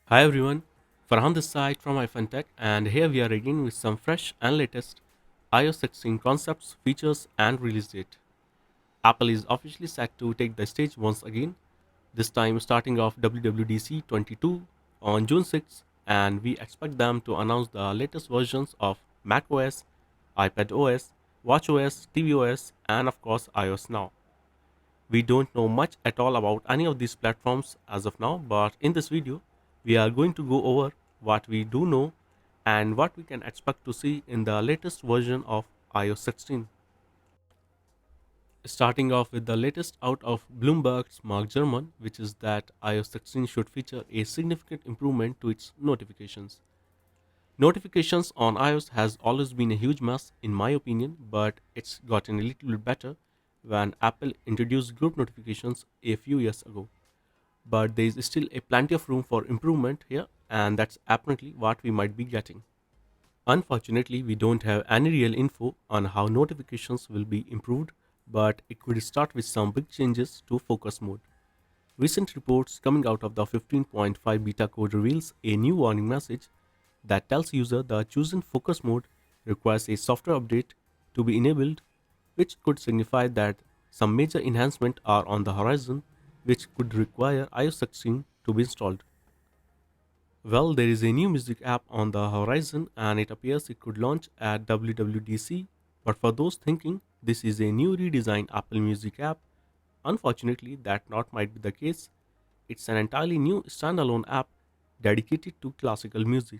Hi everyone, Farhan this side from iFranTech, and here we are again with some fresh and latest iOS 16 concepts, features, and release date. Apple is officially set to take the stage once again, this time starting off WWDC 22 on June 6th, and we expect them to announce the latest versions of macOS, iPadOS, watchOS, tvOS, and of course iOS now. We don't know much at all about any of these platforms as of now, but in this video, we are going to go over what we do know and what we can expect to see in the latest version of iOS 16. Starting off with the latest out of Bloomberg's Mark Gurman, which is that iOS 16 should feature a significant improvement to its notifications. Notifications on iOS has always been a huge mess in my opinion, but it's gotten a little bit better when Apple introduced group notifications a few years ago. But there is still a plenty of room for improvement here, and that's apparently what we might be getting. Unfortunately, we don't have any real info on how notifications will be improved, but it could start with some big changes to focus mode. Recent reports coming out of the 15.5 beta code reveals a new warning message that tells user the chosen focus mode requires a software update to be enabled, which could signify that some major enhancements are on the horizon, which could require iOS 16 to be installed. Well, there is a new music app on the horizon and it appears it could launch at WWDC, but for those thinking this is a new redesigned Apple Music app, unfortunately that not might be the case. It's an entirely new standalone app dedicated to classical music.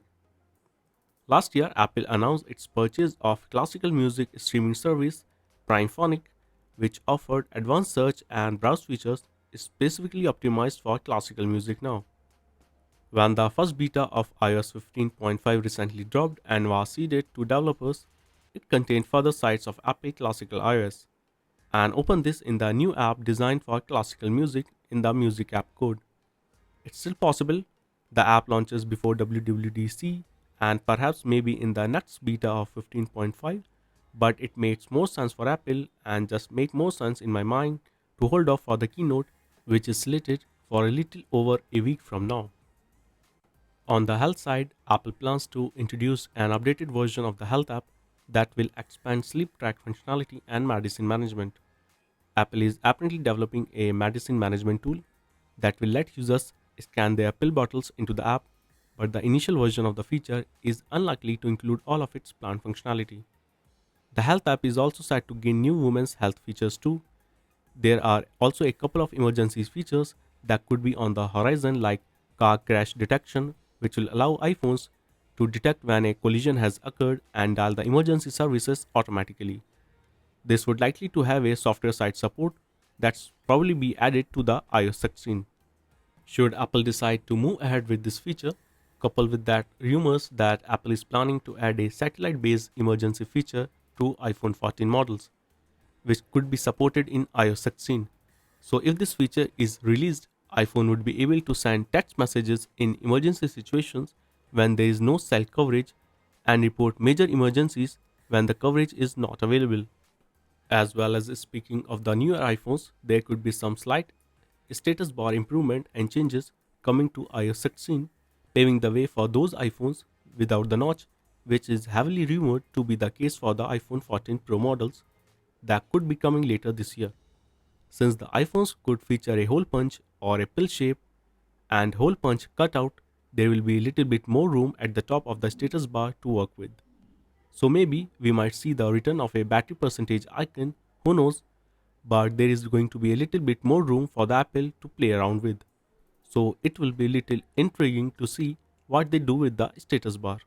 Last year, Apple announced its purchase of classical music streaming service PrimePhonic, which offered advanced search and browse features specifically optimized for classical music now. When the first beta of iOS 15.5 recently dropped and was seeded to developers, it contained further sites of Apple Classical iOS and opened this in the new app designed for classical music in the Music app code. It's still possible the app launches before WWDC and perhaps maybe in the next beta of 15.5, but it makes more sense for Apple and just make more sense in my mind to hold off for the keynote, which is slated for a little over a week from now. On the health side, Apple plans to introduce an updated version of the health app that will expand sleep track functionality and medicine management. Apple is apparently developing a medicine management tool that will let users scan their pill bottles into the app, but the initial version of the feature is unlikely to include all of its planned functionality. The health app is also set to gain new women's health features too. There are also a couple of emergency features that could be on the horizon, like car crash detection, which will allow iPhones to detect when a collision has occurred and dial the emergency services automatically. This would likely to have a software side support that's probably be added to the iOS 16. Should Apple decide to move ahead with this feature, coupled with that rumors that Apple is planning to add a satellite-based emergency feature to iPhone 14 models, which could be supported in iOS 16. So if this feature is released, iPhone would be able to send text messages in emergency situations when there is no cell coverage and report major emergencies when the coverage is not available. As well as speaking of the newer iPhones, there could be some slight status bar improvement and changes coming to iOS 16, paving the way for those iPhones without the notch, which is heavily rumored to be the case for the iPhone 14 Pro models that could be coming later this year. Since the iPhones could feature a hole punch or a pill shape and hole punch cutout, there will be a little bit more room at the top of the status bar to work with. So maybe we might see the return of a battery percentage icon, who knows, but there is going to be a little bit more room for the Apple to play around with. So it will be a little intriguing to see what they do with the status bar.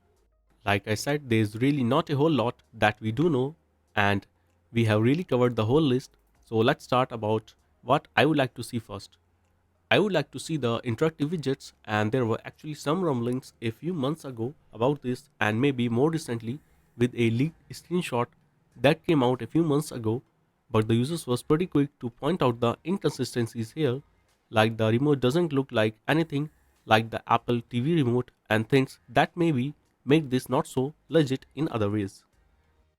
Like I said, there is really not a whole lot that we do know, and we have really covered the whole list. So let's start about what I would like to see first. I would like to see the interactive widgets, and there were actually some rumblings a few months ago about this, and maybe more recently with a leaked screenshot that came out a few months ago. But the users was pretty quick to point out the inconsistencies here, like the remote doesn't look like anything like the Apple TV remote, and things that maybe make this not so legit in other ways.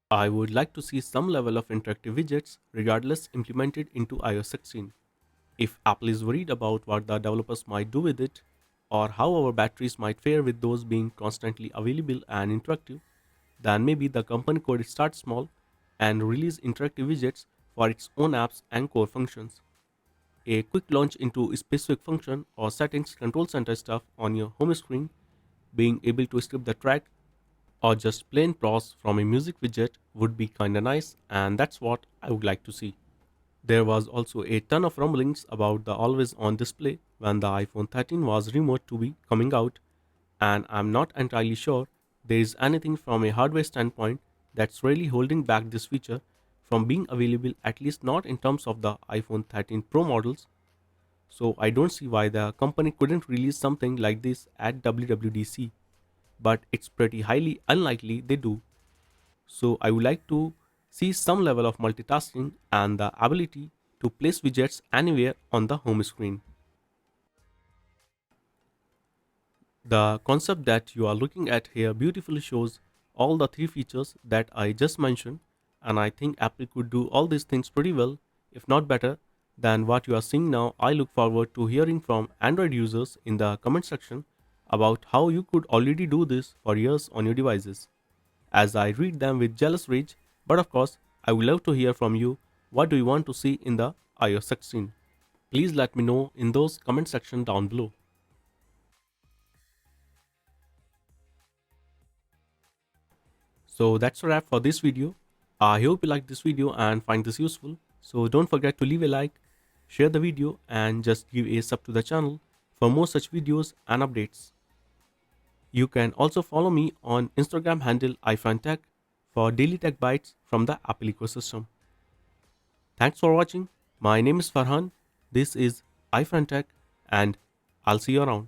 I would like to see some level of interactive widgets regardless implemented into iOS 16. If Apple is worried about what the developers might do with it, or how our batteries might fare with those being constantly available and interactive, then maybe the company could start small and release interactive widgets for its own apps and core functions. A quick launch into a specific function or settings control center stuff on your home screen, being able to skip the track or just plain pause from a music widget would be kinda nice, and that's what I would like to see. There was also a ton of rumblings about the always on display when the iPhone 13 was rumored to be coming out, and I'm not entirely sure there is anything from a hardware standpoint that's really holding back this feature from being available, at least not in terms of the iPhone 13 Pro models. So I don't see why the company couldn't release something like this at WWDC, but it's pretty highly unlikely they do. So I would like to see some level of multitasking and the ability to place widgets anywhere on the home screen. The concept that you are looking at here beautifully shows all the three features that I just mentioned, and I think Apple could do all these things pretty well, if not better, than what you are seeing now. I look forward to hearing from Android users in the comment section about how you could already do this for years on your devices, as I read them with jealous rage. But of course, I would love to hear from you. What do you want to see in the iOS 16? Please let me know in those comment section down below. So that's a wrap for this video. I hope you liked this video and find this useful. So don't forget to leave a like, share the video, and just give a sub to the channel for more such videos and updates. You can also follow me on Instagram handle iFranTech for daily tech bites from the Apple ecosystem. Thanks for watching. My name is Farhan. This is iFranTech, and I'll see you around.